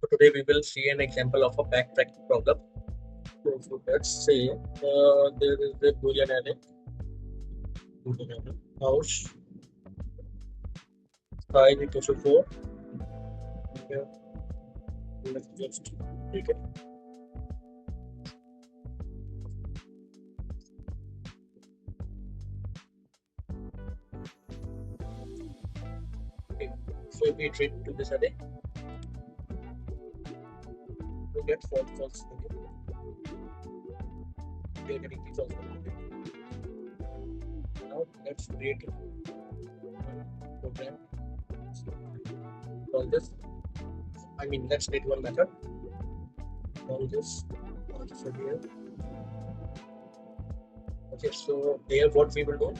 So today we will see an example of a backtracking problem. So let's say there is a Boolean array, house size equals to 4. Here, let's just take it. Okay. So if we iterate to this array, we get false. Okay. We are getting these also. Okay. Now let's create a program. Call this. Let's create one method. Call this. Also here. Okay, so here what we will do,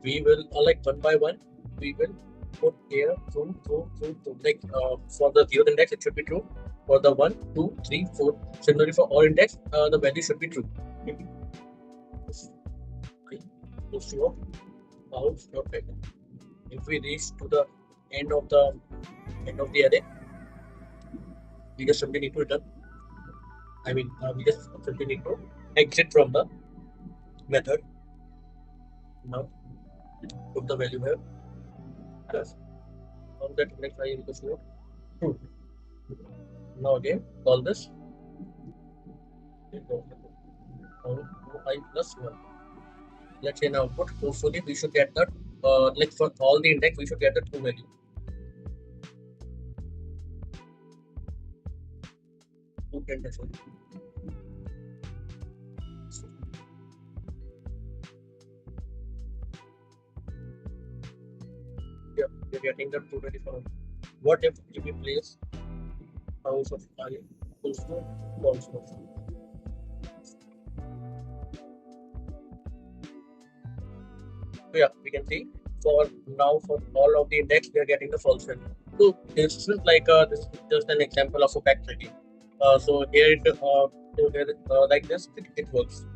we will like one by one, we will put here true. Like for the 0th index, it should be true. For the 1, 2, 3, 4, similarly for all index, the value should be true. Okay. So house dot back. If we reach to the end of the array, we just simply need to return. We just simply need to exit from the method. Now put the value here. Plus on that index I equals to 2. Now again call this I plus 1. Let's say now output. Hopefully we should get that like for all the index we should get the true value. Yeah, you're getting the 224. What if we place house of I equals to false? So yeah, we can see for now for all of the index we are getting the false value. So this is like this is just an example of a backtracking. So here like this it works.